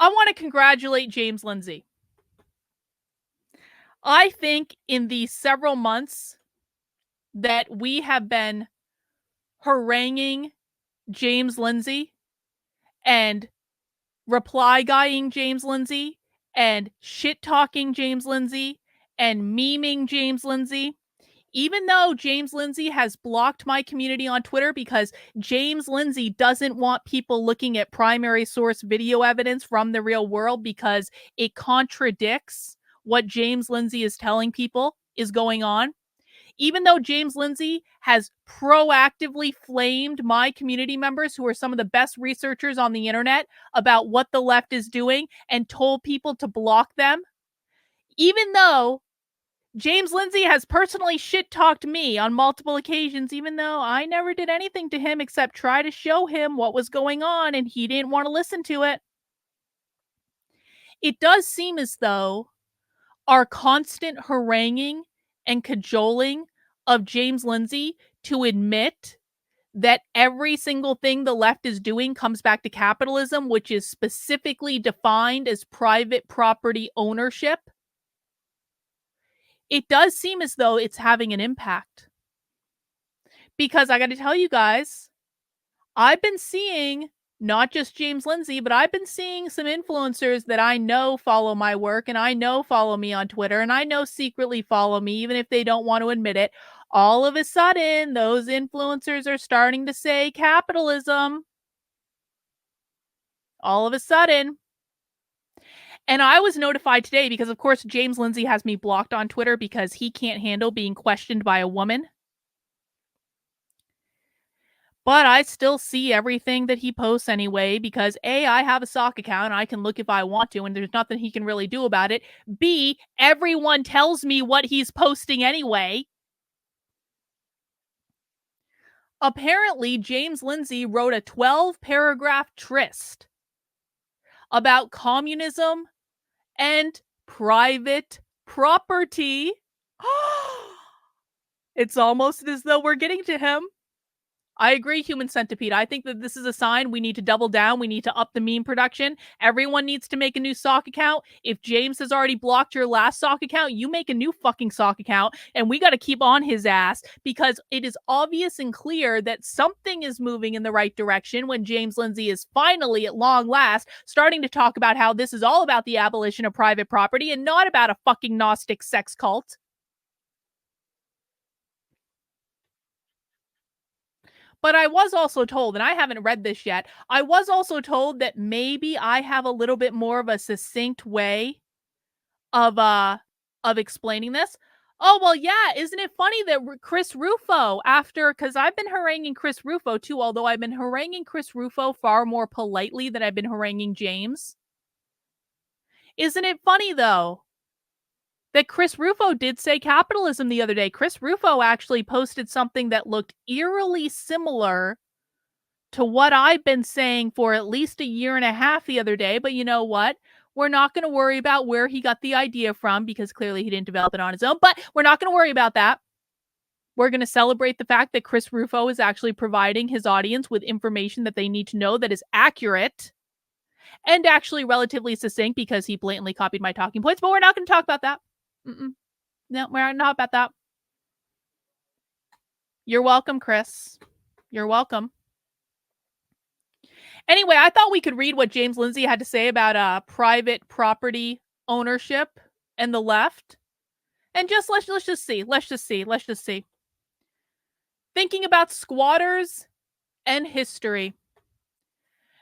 I want to congratulate James Lindsay. I think in the several months that we have been haranguing James Lindsay and reply guying James Lindsay and shit talking James Lindsay and memeing James Lindsay, even though James Lindsay has blocked my community on Twitter because James Lindsay doesn't want people looking at primary source video evidence from the real world because it contradicts what James Lindsay is telling people is going on. Even though James Lindsay has proactively flamed my community members, who are some of the best researchers on the internet, about what the left is doing and told people to block them, even though James Lindsay has personally shit-talked me on multiple occasions, even though I never did anything to him except try to show him what was going on and he didn't want to listen to it. It does seem as though our constant haranguing and cajoling of James Lindsay to admit that every single thing the left is doing comes back to capitalism, which is specifically defined as private property ownership, it does seem as though it's having an impact. Because I got to tell you guys, I've been seeing not just James Lindsay, but I've been seeing some influencers that I know follow my work and I know follow me on Twitter and I know secretly follow me, even if they don't want to admit it. All of a sudden, those influencers are starting to say capitalism. All of a sudden. And I was notified today because, of course, James Lindsay has me blocked on Twitter because he can't handle being questioned by a woman. But I still see everything that he posts anyway because A, I have a sock account and I can look if I want to and there's nothing he can really do about it. B, everyone tells me what he's posting anyway. Apparently, James Lindsay wrote a 12-paragraph tryst about communism and private property. It's almost as though we're getting to him. I agree, Human Centipede. I think that this is a sign we need to double down. We need to up the meme production. Everyone needs to make a new sock account. If James has already blocked your last sock account, you make a new fucking sock account, and we got to keep on his ass because it is obvious and clear that something is moving in the right direction when James Lindsay is finally, at long last, starting to talk about how this is all about the abolition of private property and not about a fucking Gnostic sex cult. But I was also told, and I haven't read this yet, I was also told that maybe I have a little bit more of a succinct way of explaining this. Oh, well, yeah, isn't it funny that Chris Rufo, because I've been haranguing Chris Rufo too, although I've been haranguing Chris Rufo far more politely than I've been haranguing James. Isn't it funny, though, that Chris Rufo did say capitalism the other day? Chris Rufo actually posted something that looked eerily similar to what I've been saying for at least a year and a half the other day. But you know what? We're not going to worry about where he got the idea from because clearly he didn't develop it on his own. But we're not going to worry about that. We're going to celebrate the fact that Chris Rufo is actually providing his audience with information that they need to know that is accurate and actually relatively succinct because he blatantly copied my talking points. But we're not going to talk about that. No, we're not about that. You're welcome, Chris. You're welcome. Anyway, I thought we could read what James Lindsay had to say about private property ownership and the left. And let's just see. Thinking about squatters and history.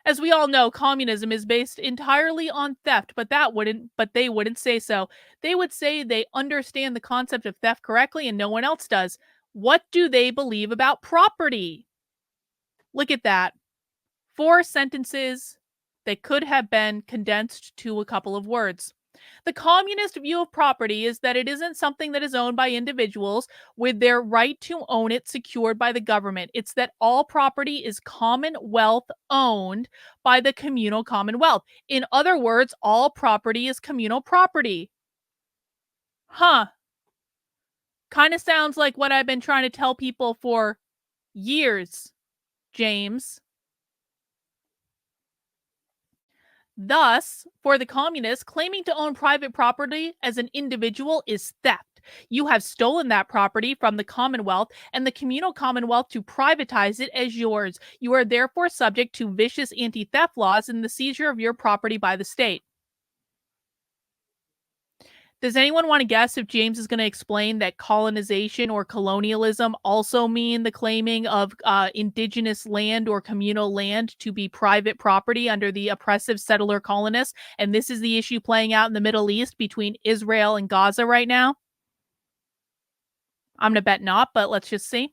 As we all know, communism is based entirely on theft, but they wouldn't say so. They would say they understand the concept of theft correctly and no one else does. What do they believe about property? Look at that. 4 sentences that could have been condensed to a couple of words. The communist view of property is that it isn't something that is owned by individuals with their right to own it secured by the government. It's that all property is commonwealth owned by the communal commonwealth. In other words, all property is communal property. Kind of sounds like what I've been trying to tell people for years, James. Thus, for the communists, claiming to own private property as an individual is theft. You have stolen that property from the Commonwealth and the communal Commonwealth to privatize it as yours. You are therefore subject to vicious anti theft laws and the seizure of your property by the state. Does anyone want to guess if James is going to explain that colonization or colonialism also mean the claiming of indigenous land or communal land to be private property under the oppressive settler colonists? And this is the issue playing out in the Middle East between Israel and Gaza right now? I'm going to bet not, but let's just see.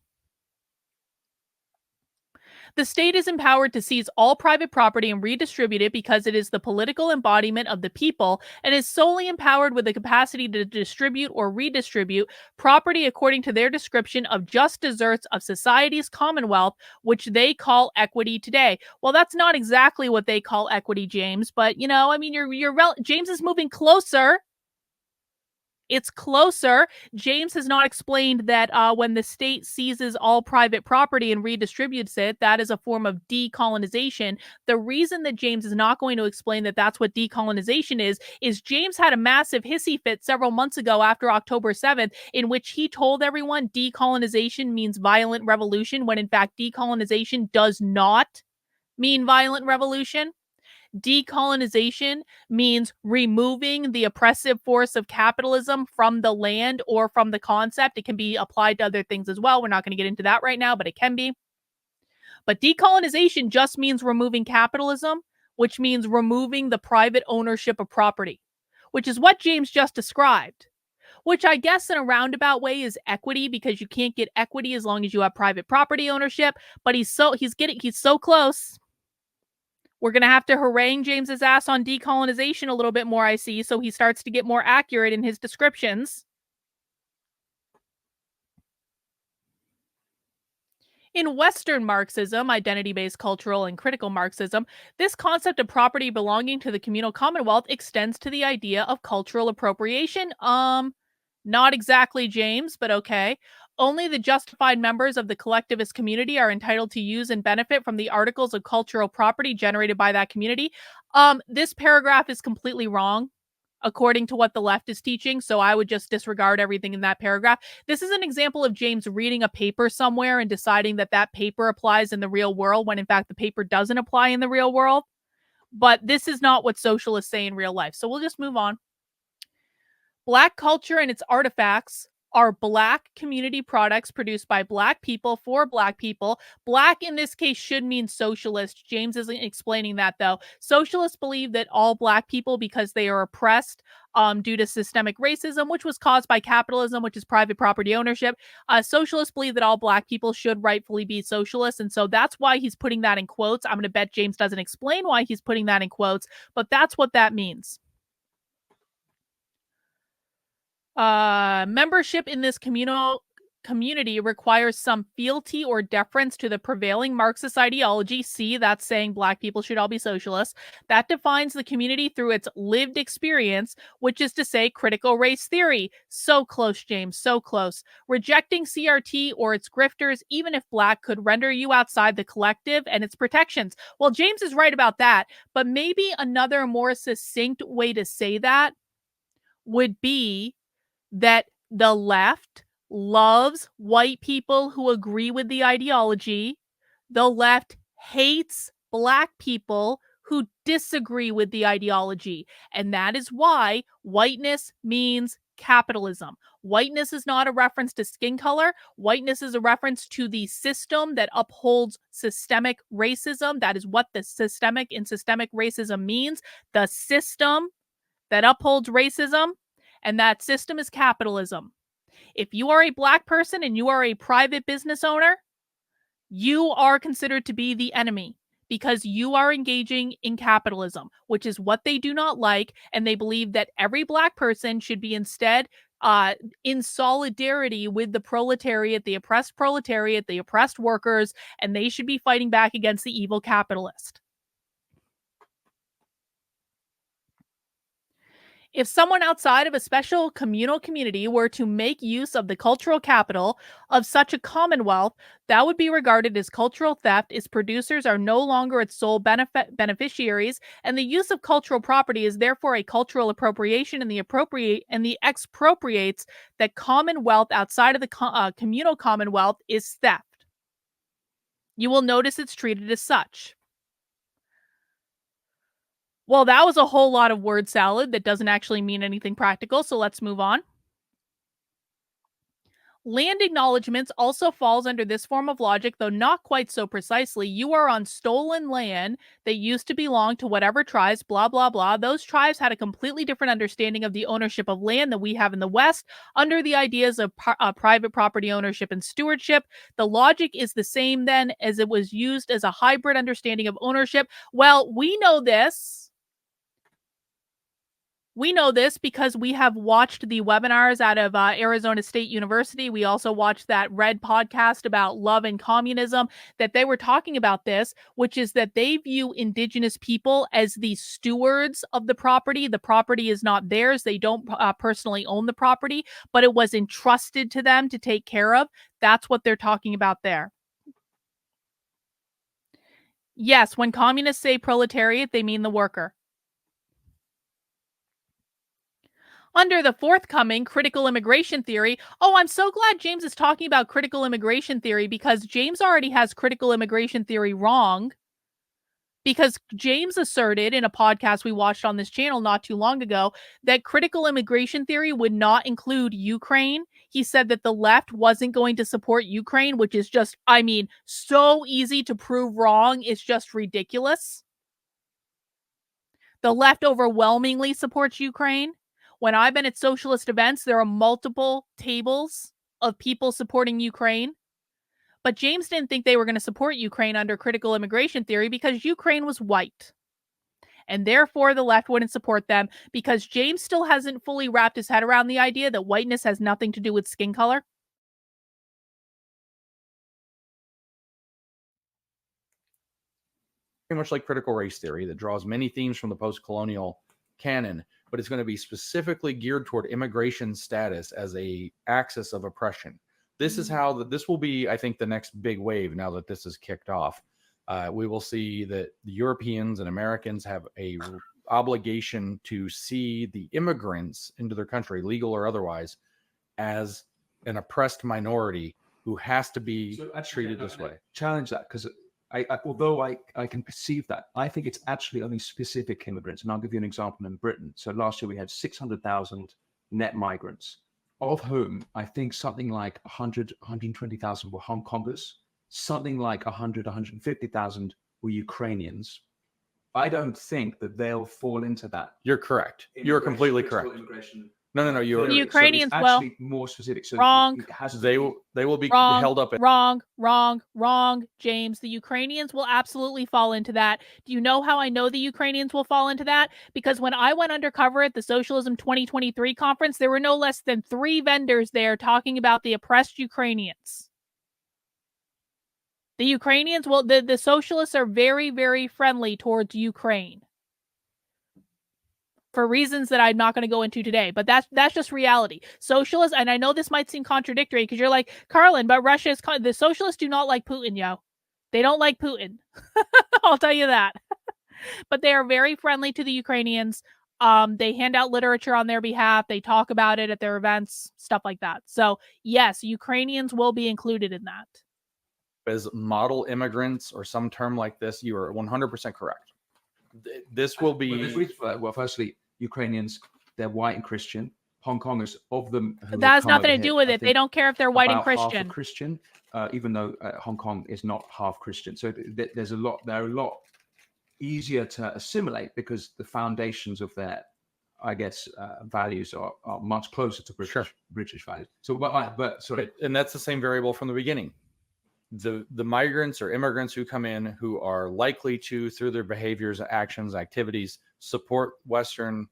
The state is empowered to seize all private property and redistribute it because it is the political embodiment of the people and is solely empowered with the capacity to distribute or redistribute property according to their description of just deserts of society's commonwealth, which they call equity today. Well, that's not exactly what they call equity, James, but I mean, James is moving closer. It's closer. James has not explained that when the state seizes all private property and redistributes it, that is a form of decolonization. The reason that James is not going to explain that that's what decolonization is James had a massive hissy fit several months ago after October 7th, in which he told everyone decolonization means violent revolution, when in fact decolonization does not mean violent revolution. Decolonization means removing the oppressive force of capitalism from the land or from the concept. It can be applied to other things as well. We're not going to get into that right now, but it can be. But decolonization just means removing capitalism, which means removing the private ownership of property, which is what James just described. Which I guess in a roundabout way is equity, because you can't get equity as long as you have private property ownership. But he's so close. We're going to have to harangue James's ass on decolonization a little bit more, I see, so he starts to get more accurate in his descriptions. In Western Marxism, identity-based cultural and critical Marxism, this concept of property belonging to the communal commonwealth extends to the idea of cultural appropriation. Not exactly, James, but okay. Only the justified members of the collectivist community are entitled to use and benefit from the articles of cultural property generated by that community. This paragraph is completely wrong, according to what the left is teaching, so I would just disregard everything in that paragraph. This is an example of James reading a paper somewhere and deciding that that paper applies in the real world, when in fact the paper doesn't apply in the real world. But this is not what socialists say in real life, so we'll just move on. Black culture and its artifacts are Black community products produced by Black people for Black people. Black in this case should mean socialist. James isn't explaining that, though. Socialists believe that all Black people, because they are oppressed due to systemic racism, which was caused by capitalism, which is private property ownership, socialists believe that all Black people should rightfully be socialists. And so that's why he's putting that in quotes. I'm going to bet James doesn't explain why he's putting that in quotes, but that's what that means. Membership in this community requires some fealty or deference to the prevailing Marxist ideology. See, that's saying Black people should all be socialists. That defines the community through its lived experience, which is to say critical race theory. So close, James, so close. Rejecting CRT or its grifters, even if Black, could render you outside the collective and its protections. Well, James is right about that, but maybe another more succinct way to say that would be that the left loves white people who agree with the ideology. The left hates Black people who disagree with the ideology. And that is why whiteness means capitalism. Whiteness is not a reference to skin color. Whiteness is a reference to the system that upholds systemic racism. That is what the systemic racism means. The system that upholds racism. And that system is capitalism. If you are a Black person and you are a private business owner, you are considered to be the enemy because you are engaging in capitalism, which is what they do not like. And they believe that every Black person should be instead in solidarity with the proletariat, the oppressed workers, and they should be fighting back against the evil capitalist. If someone outside of a special communal community were to make use of the cultural capital of such a commonwealth, that would be regarded as cultural theft. Its producers are no longer its sole beneficiaries, and the use of cultural property is therefore a cultural appropriation, and the expropriates that commonwealth outside of the communal commonwealth is theft. You will notice it's treated as such. Well, that was a whole lot of word salad that doesn't actually mean anything practical, so let's move on. Land acknowledgements also falls under this form of logic, though not quite so precisely. You are on stolen land that used to belong to whatever tribes, blah, blah, blah. Those tribes had a completely different understanding of the ownership of land than we have in the West under the ideas of private property ownership and stewardship. The logic is the same then as it was used as a hybrid understanding of ownership. Well, we know this. We know this because we have watched the webinars out of Arizona State University. We also watched that Red podcast about love and communism, that they were talking about this, which is that they view indigenous people as the stewards of the property. The property is not theirs. They don't personally own the property, but it was entrusted to them to take care of. That's what they're talking about there. Yes, when communists say proletariat, they mean the worker. Under the forthcoming critical immigration theory. Oh, I'm so glad James is talking about critical immigration theory, because James already has critical immigration theory wrong. Because James asserted in a podcast we watched on this channel not too long ago that critical immigration theory would not include Ukraine. He said that the left wasn't going to support Ukraine, which is just, I mean, so easy to prove wrong. It's just ridiculous. The left overwhelmingly supports Ukraine. When I've been at socialist events, there are multiple tables of people supporting Ukraine. But James didn't think they were going to support Ukraine under critical immigration theory because Ukraine was white. And therefore, the left wouldn't support them, because James still hasn't fully wrapped his head around the idea that whiteness has nothing to do with skin color. Very much like critical race theory that draws many themes from the post-colonial canon, but it's going to be specifically geared toward immigration status as a axis of oppression. This is how this will be, I think, the next big wave now that this is kicked off. We will see that the Europeans and Americans have a obligation to see the immigrants into their country, legal or otherwise, as an oppressed minority who has to be treated this way. Challenge that, because although I can perceive that, I think it's actually only specific immigrants. And I'll give you an example in Britain. So last year we had 600,000 net migrants, of whom I think something like 120,000 were Hong Kongers, something like 150,000 were Ukrainians. I don't think that they'll fall into that. You're correct. You're completely correct. No. You're the Ukrainians so will. More specific. So wrong. They will be wrong, held up. Wrong, James. The Ukrainians will absolutely fall into that. Do you know how I know the Ukrainians will fall into that? Because when I went undercover at the Socialism 2023 conference, there were no less than 3 vendors there talking about the oppressed Ukrainians. The Ukrainians will. The socialists are very, very friendly towards Ukraine, for reasons that I'm not going to go into today, but that's just reality. Socialists, and I know this might seem contradictory because you're like, Carlin, but Russia is, the socialists do not like Putin, yo. They don't like Putin. I'll tell you that. But they are very friendly to the Ukrainians. They hand out literature on their behalf. They talk about it at their events, stuff like that. So yes, Ukrainians will be included in that. As model immigrants or some term like this, you are 100% correct. This will be... Well, firstly, Ukrainians, they're white and Christian. Hong Kongers, of them... That has nothing to do with it. They don't care if they're white and Christian. Half Christian, even though Hong Kong is not half Christian. So they're a lot easier to assimilate because the foundations of their, I guess, values are much closer to British values. So, but sorry. And that's the same variable from the beginning. The migrants or immigrants who come in who are likely to, through their behaviors, actions, activities, support Western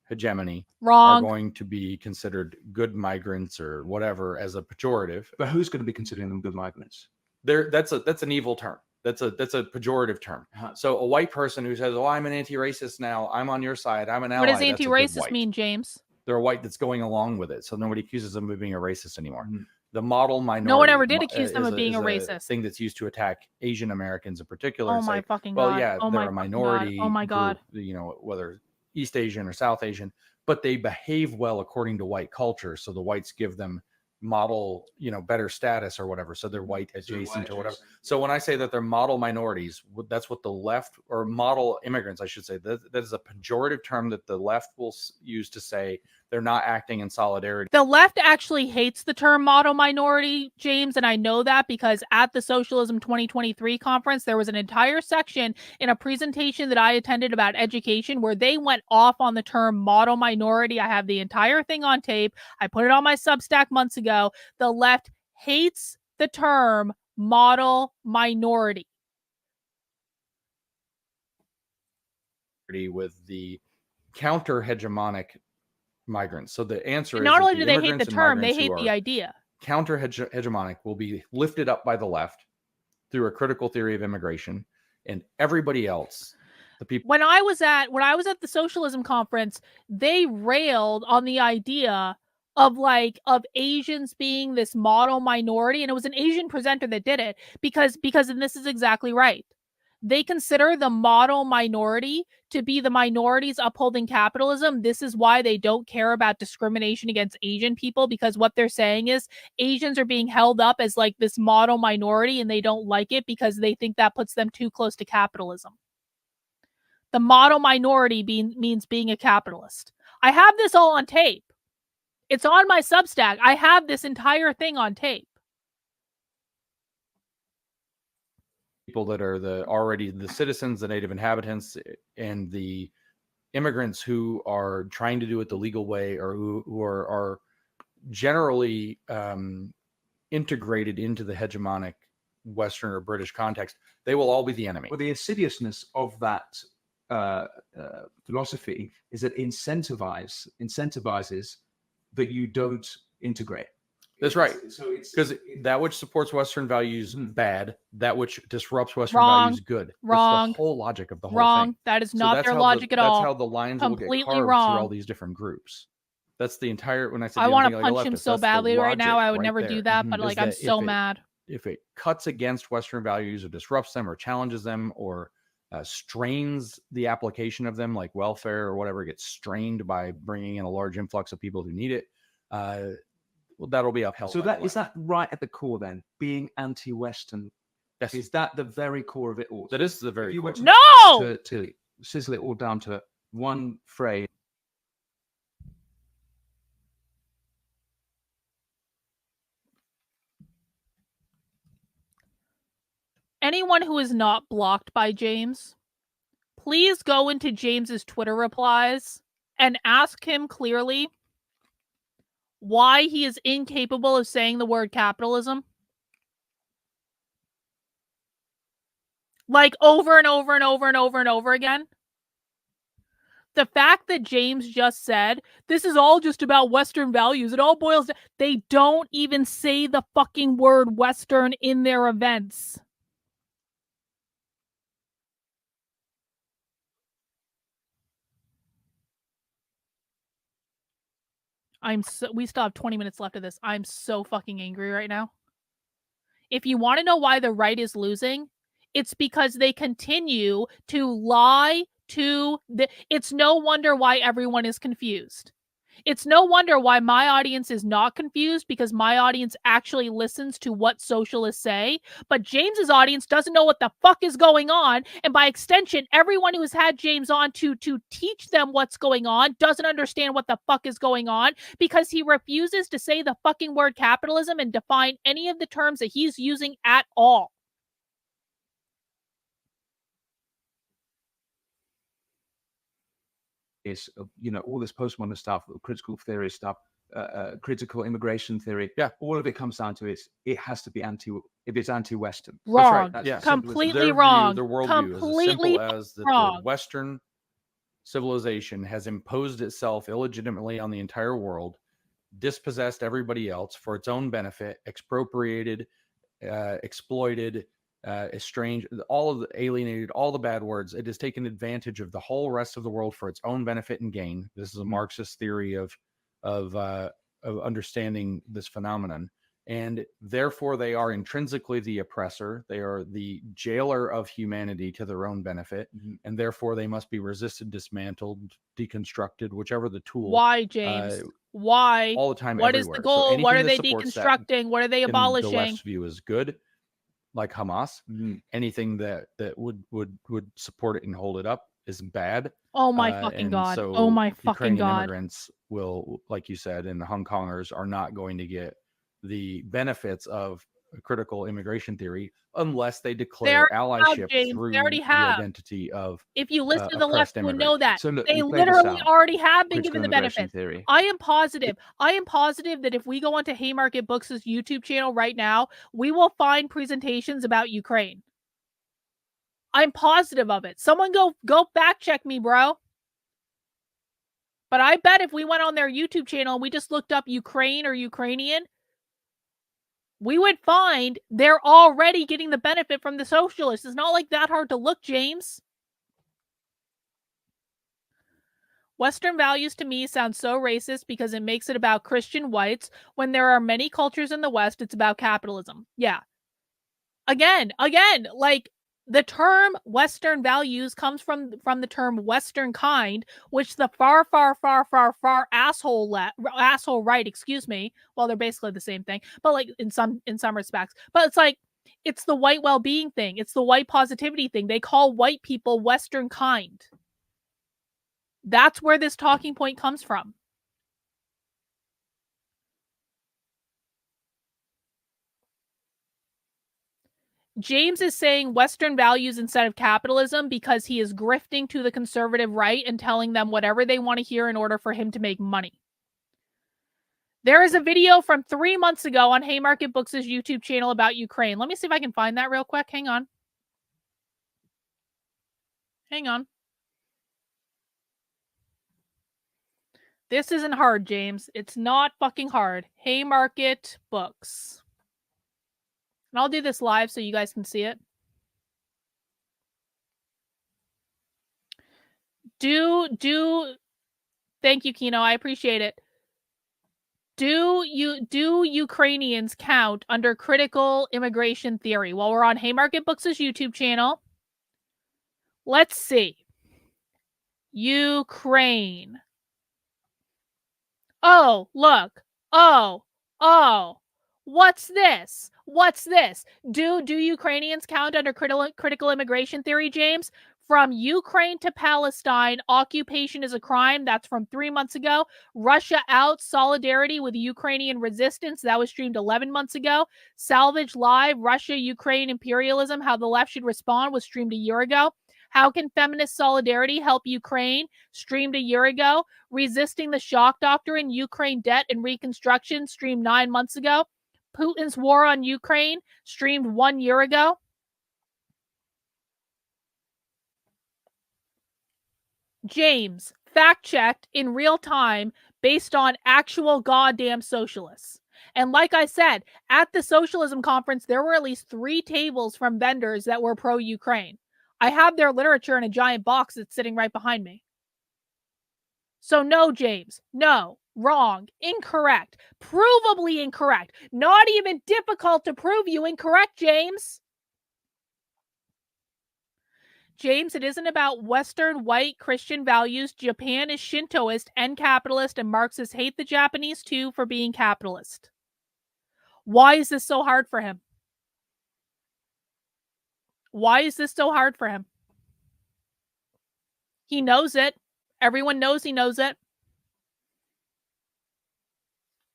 hegemony are going to be considered good migrants or whatever as a pejorative. But who's going to be considering them good migrants? That's an evil term. That's a pejorative term. Uh-huh. So a white person who says, "Oh, I'm an anti-racist now. I'm on your side. I'm an ally." What does that's a good anti-racist white. mean, James? They're a white that's going along with it, so nobody accuses them of being a racist anymore. Mhm. The model minority. No one ever did accuse them of being a is racist. thing that's used to attack Asian Americans in particular. Oh It's my like, fucking well, god! yeah, Oh they're my a fucking minority god! Oh my god! group, you know, whether East Asian or South Asian, but they behave well according to white culture. So the whites give them model, you know, better status or whatever. So they're white adjacent or whatever. So when I say that they're model minorities, that's what the left, or model immigrants, I should say, that is a pejorative term that the left will use to say they're not acting in solidarity. The left actually hates the term model minority, James, and I know that because at the Socialism 2023 conference, there was an entire section in a presentation that I attended about education where they went off on the term model minority. I have the entire thing on tape. I put it on my Substack months ago. The left hates the term model minority. With the counter hegemonic migrants. So the answer And is not that only the do they hate the immigrants and term, they migrants hate who the are idea. counter hegemonic will be lifted up by the left through a critical theory of immigration, and everybody else, the people. When I was at the socialism conference, they railed on the idea of Asians being this model minority, and it was an Asian presenter that did it because and this is exactly right. They consider the model minority to be the minorities upholding capitalism. This is why they don't care about discrimination against Asian people, because what they're saying is Asians are being held up as like this model minority and they don't like it because they think that puts them too close to capitalism. The model minority means being a capitalist. I have this all on tape. It's on my Substack. I have this entire thing on tape. People that are already the citizens, the native inhabitants, and the immigrants who are trying to do it the legal way, or who are generally integrated into the hegemonic Western or British context, they will all be the enemy. Well, the insidiousness of that philosophy is that incentivizes that you don't integrate. That's right. So it's because that which supports Western values bad, that which disrupts Western Wrong. values good. Wrong. That's the whole logic of the whole Wrong. thing. That is So not that's their how logic at all. That's how the lines will get Completely carved wrong. through all these different groups. That's the entire. When I said I want to like punch him so badly right now. I would never do that, but like I'm so mad. If it cuts against Western values or disrupts them or challenges them or strains the application of them, like welfare or whatever, gets strained by bringing in a large influx of people who need it, well, that'll be upheld. So that is that right at the core then, being anti-Western. Yes. Is that the very core of it all? That is the very core. No! To sizzle it all down to one phrase. Anyone who is not blocked by James, please go into James's Twitter replies and ask him clearly why he is incapable of saying the word capitalism. Like over and over and over and over and over again. The fact that James just said, this is all just about Western values, it all boils down. They don't even say the fucking word Western in their events. We still have 20 minutes left of this. I'm so fucking angry right now. If you want to know why the right is losing, it's because they continue to lie to it's no wonder why everyone is confused. It's no wonder why my audience is not confused, because my audience actually listens to what socialists say, but James's audience doesn't know what the fuck is going on, and by extension, everyone who has had James on to teach them what's going on doesn't understand what the fuck is going on, because he refuses to say the fucking word capitalism and define any of the terms that he's using at all. Is all this postmodern stuff, critical theory stuff, critical immigration theory. Yeah, all of it comes down to it has to be if it's anti-Western. Wrong. That's right. Yeah, completely wrong. Their worldview is as simple as that the Western civilization has imposed itself illegitimately on the entire world, dispossessed everybody else for its own benefit, expropriated, exploited, estranged, all of the alienated, all the bad words. It has taken advantage of the whole rest of the world for its own benefit and gain. This is a Marxist theory of understanding this phenomenon. And therefore, they are intrinsically the oppressor. They are the jailer of humanity to their own benefit. And therefore, they must be resisted, dismantled, deconstructed, whichever the tool. Why, James? Why? All the time, What everywhere. is the goal? So what are that they supports deconstructing? What are they in abolishing? the left's view is good, like Hamas. Anything that would support it and hold it up is bad. Oh my fucking and god! So Oh my fucking Ukrainian god! immigrants will, like you said, and the Hong Kongers are not going to get the benefits of a critical immigration theory unless they declare allyship through the identity of. If you listen to the oppressed left, you would know immigrants. that So look, they you played this literally out. already have been Critical given the immigration benefits. theory. I am positive that if we go onto Haymarket Books' YouTube channel right now, we will find presentations about Ukraine. I'm positive of it. Someone go fact check me, bro. But I bet if we went on their YouTube channel and we just looked up Ukraine or Ukrainian, we would find they're already getting the benefit from the socialists. It's not like that hard to look, James. Western values to me sound so racist because it makes it about Christian whites when there are many cultures in the West, it's about capitalism. Yeah. Again, like the term Western values comes from the term Western kind, which the far asshole right, excuse me. Well, they're basically the same thing, but like in some respects. But it's like it's the white well-being thing. It's the white positivity thing. They call white people Western kind. That's where this talking point comes from. James is saying Western values instead of capitalism because he is grifting to the conservative right and telling them whatever they want to hear in order for him to make money. There is a video from 3 months ago on Haymarket Books' YouTube channel about Ukraine. Let me see if I can find that real quick. Hang on. This isn't hard, James. It's not fucking hard. Haymarket Books. And I'll do this live so you guys can see it. Thank you, Kino. I appreciate it. Do Ukrainians count under critical immigration theory? While we're on Haymarket Books' YouTube channel, let's see. Ukraine. Oh, look. Oh. What's this? Do Ukrainians count under critical immigration theory, James? From Ukraine to Palestine, occupation is a crime. That's from 3 months ago. Russia out, solidarity with Ukrainian resistance. That was streamed 11 months ago. Salvage Live, Russia, Ukraine, imperialism, how the left should respond was streamed a year ago. How can feminist solidarity help Ukraine? Streamed a year ago. Resisting the shock doctrine, Ukraine debt and reconstruction, streamed 9 months ago. Putin's war on Ukraine, streamed 1 year ago. James, fact-checked in real time based on actual goddamn socialists. And like I said, at the socialism conference, there were at least 3 tables from vendors that were pro-Ukraine. I have their literature in a giant box that's sitting right behind me. So no, James. No. Wrong. Incorrect. Provably incorrect. Not even difficult to prove you incorrect, James. James, it isn't about Western white Christian values. Japan is Shintoist and capitalist, and Marxists hate the Japanese too for being capitalist. Why is this so hard for him? He knows it. Everyone knows he knows it.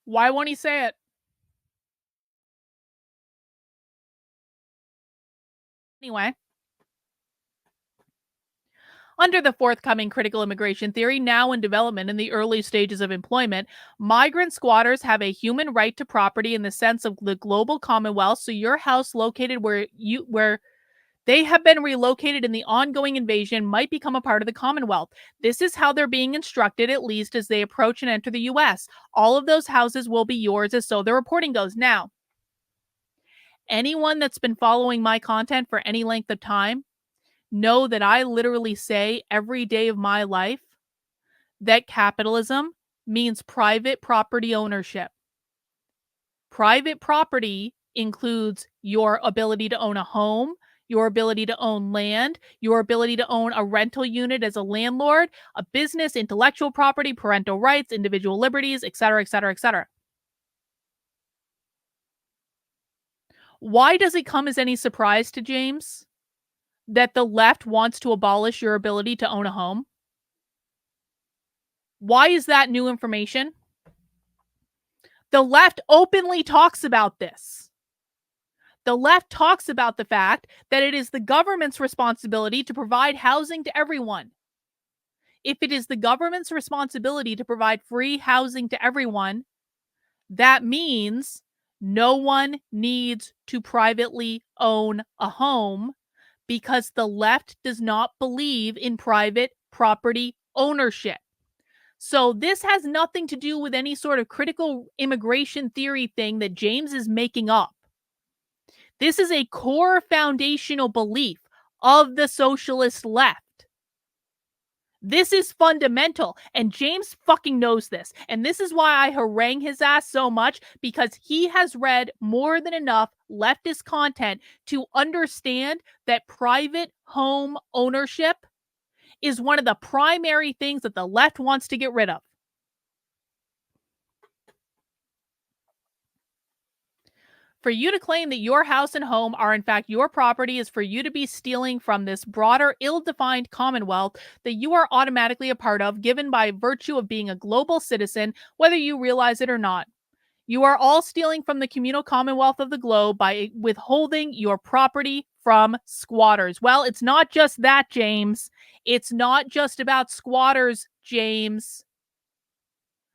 Why won't he say it? Anyway. Under the forthcoming critical immigration theory, now in development in the early stages of employment, migrant squatters have a human right to property in the sense of the global commonwealth. So your house located where they have been relocated in the ongoing invasion might become a part of the Commonwealth. This is how they're being instructed, at least as they approach and enter the U.S. All of those houses will be yours, as so the reporting goes. Now, Anyone that's been following my content for any length of time know that I literally say every day of my life that capitalism means private property ownership. Private property includes your ability to own a home, your ability to own land, your ability to own a rental unit as a landlord, a business, intellectual property, parental rights, individual liberties, etc., etc., etc. Why does it come as any surprise to James that the left wants to abolish your ability to own a home? Why is that new information? The left openly talks about this. The left talks about the fact that it is the government's responsibility to provide housing to everyone. If it is the government's responsibility to provide free housing to everyone, that means no one needs to privately own a home because the left does not believe in private property ownership. So this has nothing to do with any sort of critical immigration theory thing that James is making up. This is a core foundational belief of the socialist left. This is fundamental, and James fucking knows this. And this is why I harangue his ass so much, because he has read more than enough leftist content to understand that private home ownership is one of the primary things that the left wants to get rid of. For you to claim that your house and home are in fact your property is for you to be stealing from this broader, ill-defined commonwealth that you are automatically a part of, given by virtue of being a global citizen, whether you realize it or not. You are all stealing from the communal commonwealth of the globe by withholding your property from squatters. Well, it's not just that, James. It's not just about squatters, James.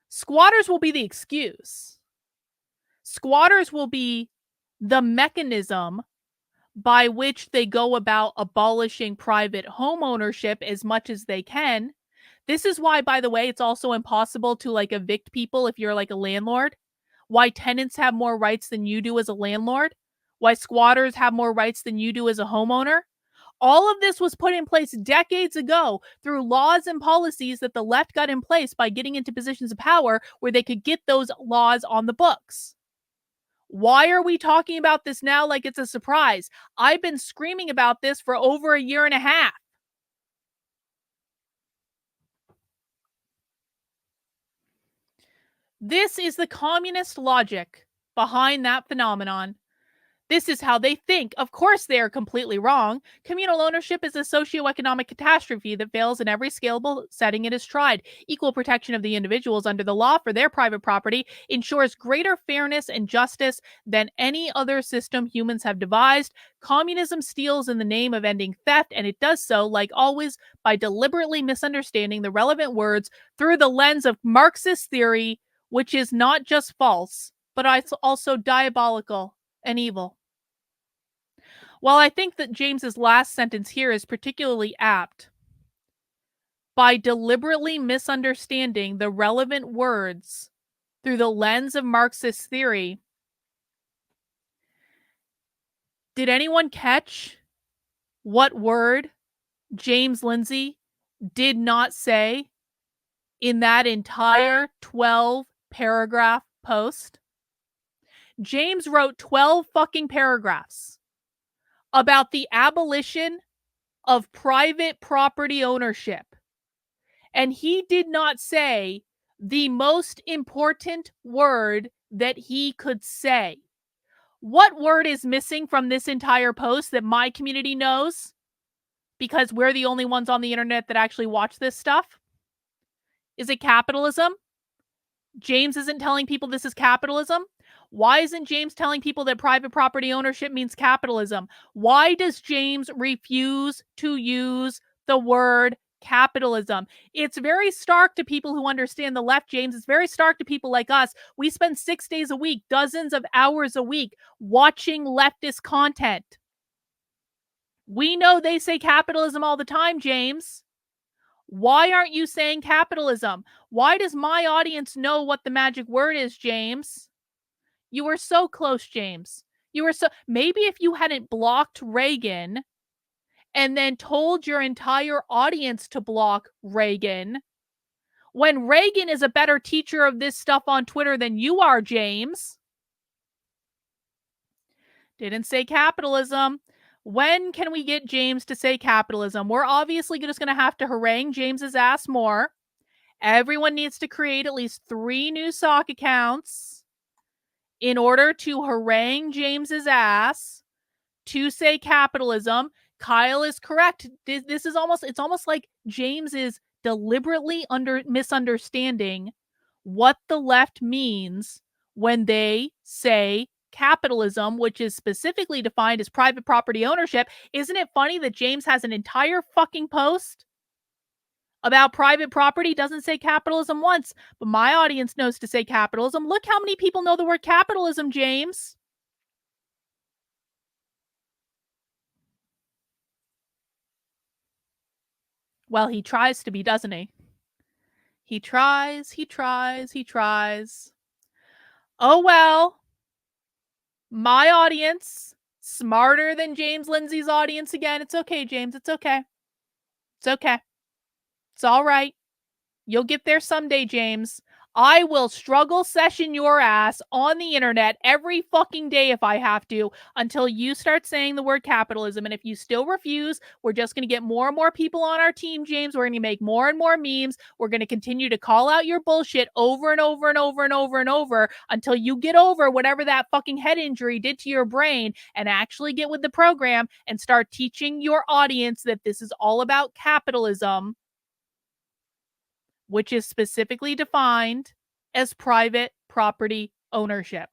Squatters will be the excuse. Squatters will be the mechanism by which they go about abolishing private home ownership as much as they can. This is why, by the way, it's also impossible to evict people if you're a landlord. Why tenants have more rights than you do as a landlord. Why squatters have more rights than you do as a homeowner. All of this was put in place decades ago through laws and policies that the left got in place by getting into positions of power where they could get those laws on the books. Why are we talking about this now like it's a surprise? I've been screaming about this for over a year and a half. This is the communist logic behind that phenomenon. This is how they think. Of course, they are completely wrong. Communal ownership is a socioeconomic catastrophe that fails in every scalable setting it is tried. Equal protection of the individuals under the law for their private property ensures greater fairness and justice than any other system humans have devised. Communism steals in the name of ending theft, and it does so, like always, by deliberately misunderstanding the relevant words through the lens of Marxist theory, which is not just false, but also diabolical and evil. While I think that James's last sentence here is particularly apt, by deliberately misunderstanding the relevant words through the lens of Marxist theory, did anyone catch what word James Lindsay did not say in that entire 12-paragraph post? James wrote 12 fucking paragraphs about the abolition of private property ownership. And he did not say the most important word that he could say. What word is missing from this entire post that my community knows? Because we're the only ones on the internet that actually watch this stuff. Is it capitalism? James isn't telling people this is capitalism. Why isn't James telling people that private property ownership means capitalism? Why does James refuse to use the word capitalism? It's very stark to people who understand the left, James. It's very stark to people like us. We spend 6 days a week, dozens of hours a week, watching leftist content. We know they say capitalism all the time, James. Why aren't you saying capitalism? Why does my audience know what the magic word is, James? You were so close, James. You were so, maybe if you hadn't blocked Reagan and then told your entire audience to block Reagan, when Reagan is a better teacher of this stuff on Twitter than you are, James. Didn't say capitalism. When can we get James to say capitalism? We're obviously just going to have to harangue James's ass more. Everyone needs to create at least 3 new sock accounts in order to harangue James's ass to say capitalism. Kyle is correct. This is almost, it's almost like James is deliberately misunderstanding what the left means when they say capitalism, which is specifically defined as private property ownership. Isn't it funny that James has an entire fucking post about private property, doesn't say capitalism once, but my audience knows to say capitalism. Look how many people know the word capitalism, James. Well, he tries to be, doesn't he? He tries. Oh, well. My audience, smarter than James Lindsay's audience again. It's okay, James. It's okay. It's okay. It's all right. You'll get there someday, James. I will struggle session your ass on the internet every fucking day if I have to until you start saying the word capitalism. And if you still refuse, we're just going to get more and more people on our team, James. We're going to make more and more memes. We're going to continue to call out your bullshit over and over and over and over and over until you get over whatever that fucking head injury did to your brain and actually get with the program and start teaching your audience that this is all about capitalism, which is specifically defined as private property ownership.